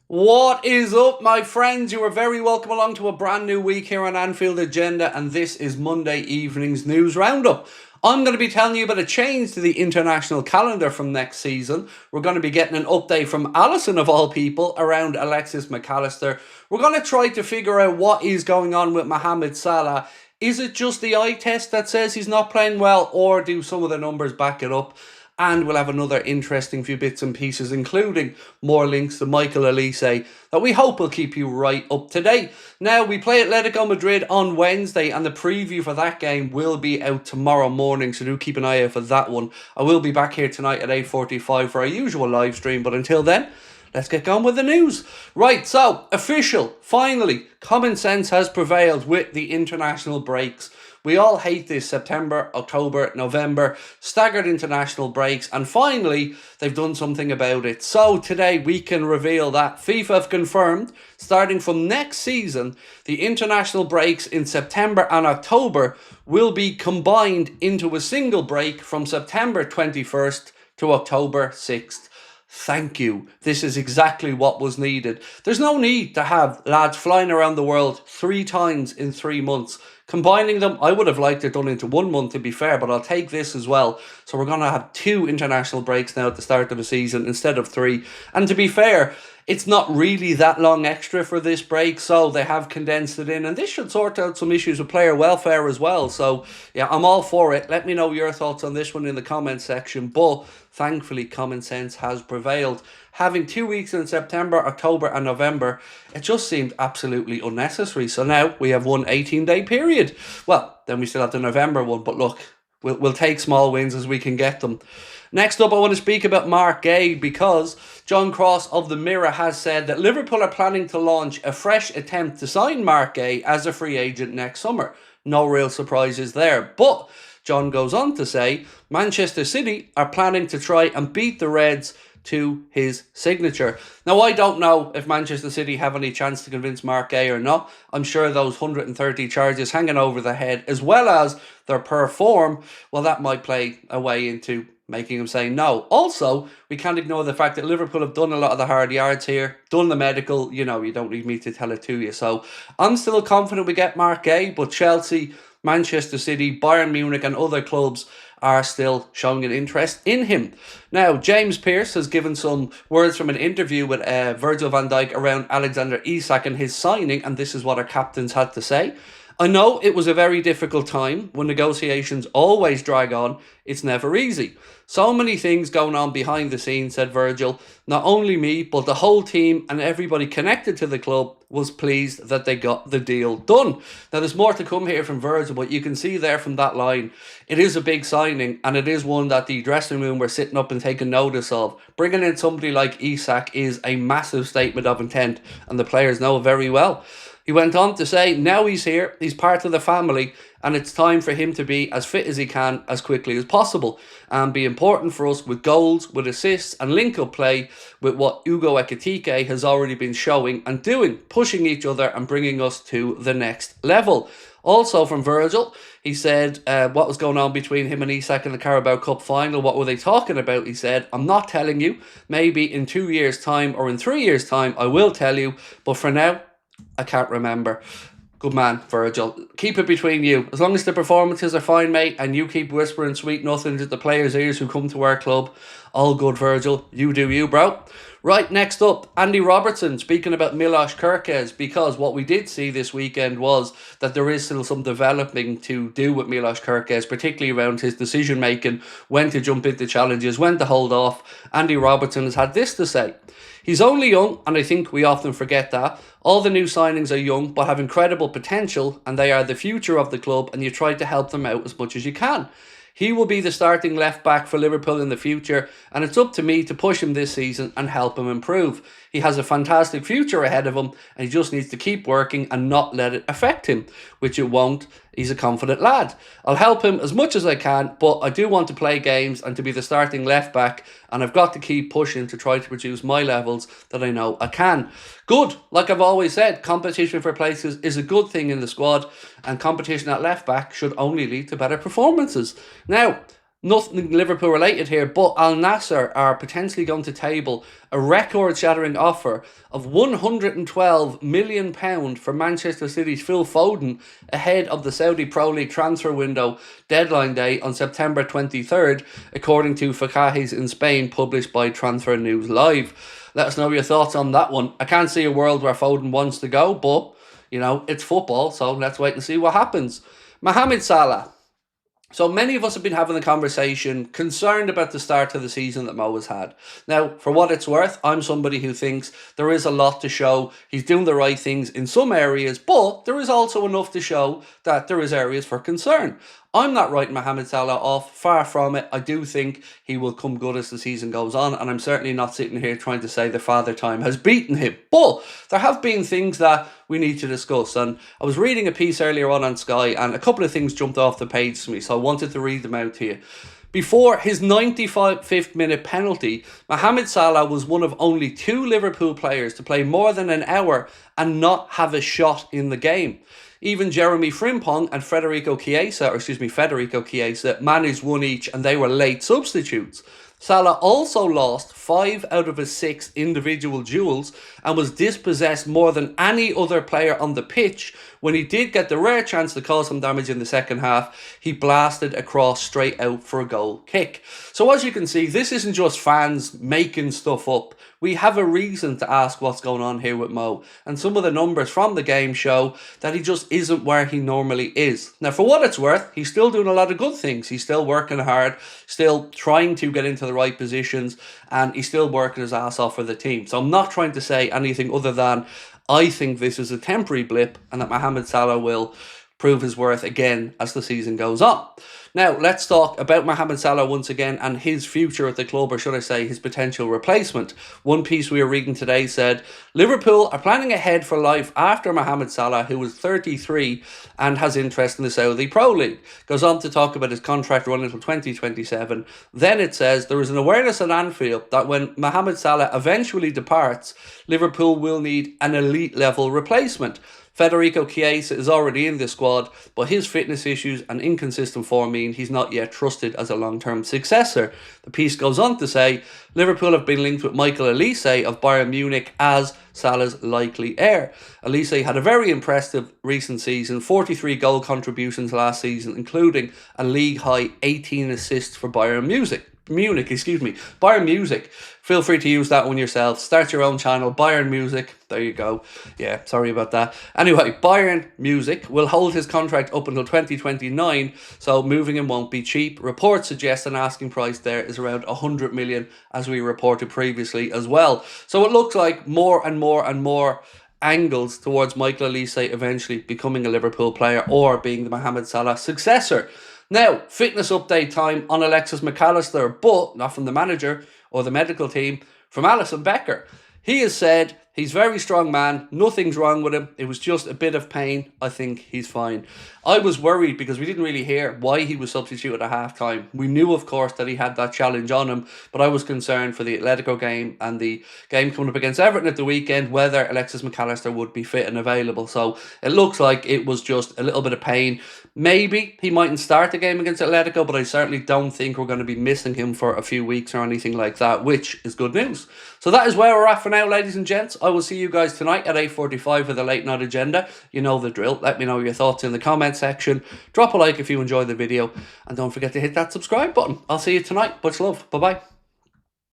What is up, my friends? You are very welcome along to a brand new week here on Anfield Agenda, and this is Monday evening's news roundup. I'm going to be telling you about a change to the international calendar from next season. We're going to be getting an update from Alison, of all people, around Alexis McAllister. We're going to try to figure out what is going on with Mohamed Salah. Is it just the eye test that says he's not playing well, or do some of the numbers back it up? And we'll have another interesting few bits and pieces, including more links to Michael Elise that we hope will keep you right up to date. Now, we play Atletico Madrid on Wednesday, and the preview for that game will be out tomorrow morning, so do keep an eye out for that one. I will be back here tonight at 8:45 for our usual live stream, but until then, let's get going with the news. Right, so, official, finally, common sense has prevailed with the international breaks. We all hate this September, October, November, staggered international breaks, and finally, they've done something about it. So today we can reveal that FIFA have confirmed, starting from next season, the international breaks in September and October will be combined into a single break from September 21st to October 6th. Thank you. This is exactly what was needed. There's no need to have lads flying around the world 3 times in 3 months. Combining them, I would have liked it done into 1 month, to be fair, but I'll take this as well. So we're going to have 2 international breaks now at the start of the season instead of 3. And to be fair, it's not really that long extra for this break, so they have condensed it in, and this should sort out some issues with player welfare as well. So yeah, I'm all for it. Let me know your thoughts on this one in the comments section, but thankfully common sense has prevailed. Having 2 weeks in September, October and November, it just seemed absolutely unnecessary. So now we have one 18-day period. Well, then we still have the November one, but look, we'll take small wins as we can get them. Next up, I want to speak about Marc Guéhi, because John Cross of the Mirror has said that Liverpool are planning to launch a fresh attempt to sign Marc Guéhi as a free agent next summer. No real surprises there. But John goes on to say Manchester City are planning to try and beat the Reds to his signature. Now, I don't know if Manchester City have any chance to convince Marc Guéhi or not. I'm sure those 130 charges hanging over the head, as well as their poor form, well, that might play a way into making him say no. Also, we can't ignore the fact that Liverpool have done a lot of the hard yards here, done the medical, you know, you don't need me to tell it to you. So I'm still confident we get Marc Guéhi, but Chelsea, Manchester City, Bayern Munich and other clubs are still showing an interest in him. Now, James Pearce has given some words from an interview with Virgil van Dijk around Alexander Isak and his signing, and this is what our captains had to say. I know it was a very difficult time. When negotiations always drag on, it's never easy. So many things going on behind the scenes, said Virgil. Not only me, but the whole team and everybody connected to the club was pleased that they got the deal done. Now, there's more to come here from Virgil, but you can see there from that line, it is a big signing, and it is one that the dressing room were sitting up and taking notice of. Bringing in somebody like Isak is a massive statement of intent, and the players know it very well. He went on to say, now he's here, he's part of the family, and it's time for him to be as fit as he can as quickly as possible and be important for us with goals, with assists and link-up play with what Hugo Ekitike has already been showing and doing, pushing each other and bringing us to the next level. Also from Virgil, he said what was going on between him and Isak in the Carabao Cup final. What were they talking about? He said, I'm not telling you. Maybe in 2 years' time or in 3 years' time, I will tell you. But for now, I can't remember. Good man, Virgil. Keep it between you. As long as the performances are fine, mate, and you keep whispering sweet nothings at the players' ears who come to our club, all good, Virgil. You do you, bro. Right, next up, Andy Robertson speaking about Milos Kerkez, because what we did see this weekend was that there is still some developing to do with Milos Kerkez, particularly around his decision making, when to jump into challenges, when to hold off. Andy Robertson has had this to say. He's only young, and I think we often forget that. All the new signings are young, but have incredible potential, and they are the future of the club, and you try to help them out as much as you can. He will be the starting left back for Liverpool in the future, and it's up to me to push him this season and help him improve. He has a fantastic future ahead of him, and he just needs to keep working and not let it affect him, which it won't. He's a confident lad. I'll help him as much as I can, but I do want to play games and to be the starting left back, and I've got to keep pushing to try to produce my levels that I know I can. Good. Like I've always said, competition for places is a good thing in the squad, and competition at left back should only lead to better performances. Now, Nothing Liverpool related here, but Al Nassr are potentially going to table a record-shattering offer of £112 million for Manchester City's Phil Foden ahead of the Saudi Pro League transfer window deadline day on September 23rd, according to Fichajes in Spain, published by Transfer News Live. Let us know your thoughts on that one. I can't see a world where Foden wants to go, but, you know, it's football, so let's wait and see what happens. Mohamed Salah. So many of us have been having the conversation, concerned about the start of the season that Mo has had. Now, for what it's worth, I'm somebody who thinks there is a lot to show. He's doing the right things in some areas, but there is also enough to show that there is areas for concern. I'm not writing Mohamed Salah off, far from it. I do think he will come good as the season goes on, and I'm certainly not sitting here trying to say the Father Time has beaten him. But there have been things that we need to discuss, and I was reading a piece earlier on Sky, and a couple of things jumped off the page to me, so I wanted to read them out to you. Before his 95th minute penalty, Mohamed Salah was one of only 2 Liverpool players to play more than an hour and not have a shot in the game. Even Jeremy Frimpong and Federico Chiesa managed one each, and they were late substitutes. Salah also lost 5 out of his 6 individual duels and was dispossessed more than any other player on the pitch. When he did get the rare chance to cause some damage in the second half, he blasted across straight out for a goal kick. So as you can see, this isn't just fans making stuff up. We have a reason to ask what's going on here with Mo, and some of the numbers from the game show that he just isn't where he normally is. Now, for what it's worth, he's still doing a lot of good things. He's still working hard, still trying to get into the right positions, and he's still working his ass off for the team. So I'm not trying to say anything other than I think this is a temporary blip and that Mohamed Salah will prove his worth again as the season goes on. Now, let's talk about Mohamed Salah once again and his future at the club, or should I say his potential replacement. One piece we were reading today said, Liverpool are planning ahead for life after Mohamed Salah, who is 33 and has interest in the Saudi Pro League. Goes on to talk about his contract running until 2027. Then it says, there is an awareness at Anfield that when Mohamed Salah eventually departs, Liverpool will need an elite level replacement. Federico Chiesa is already in the squad, but his fitness issues and inconsistent form mean he's not yet trusted as a long-term successor. The piece goes on to say, Liverpool have been linked with Michael Olise of Bayern Munich as Salah's likely heir. Olise had a very impressive recent season, 43 goal contributions last season, including a league-high 18 assists for Bayern Munich. Bayern Music. Feel free to use that one yourself. Start your own channel, Bayern Music. There you go. Yeah, sorry about that. Anyway, Bayern Music will hold his contract up until 2029, so moving him won't be cheap. Reports suggest an asking price there is around 100 million, as we reported previously as well. So it looks like more and more angles towards Michael Olise eventually becoming a Liverpool player or being the Mohamed Salah successor. Now, fitness update time on Alexis McAllister, but not from the manager or the medical team, from Alisson Becker. He has said he's a very strong man, nothing's wrong with him, it was just a bit of pain, I think he's fine. I was worried because we didn't really hear why he was substituted at half-time. We knew, of course, that he had that challenge on him, but I was concerned for the Atletico game and the game coming up against Everton at the weekend, whether Alexis McAllister would be fit and available. So it looks like it was just a little bit of pain. Maybe he mightn't start the game against Atletico, but I certainly don't think we're going to be missing him for a few weeks or anything like that, which is good news. So that is where we're at for now, ladies and gents. I will see you guys tonight at 8:45 for the late night agenda. You know the drill. Let me know your thoughts in the comments section. Drop a like if you enjoyed the video, and don't forget to hit that subscribe button. I'll see you tonight. Much love. Bye bye.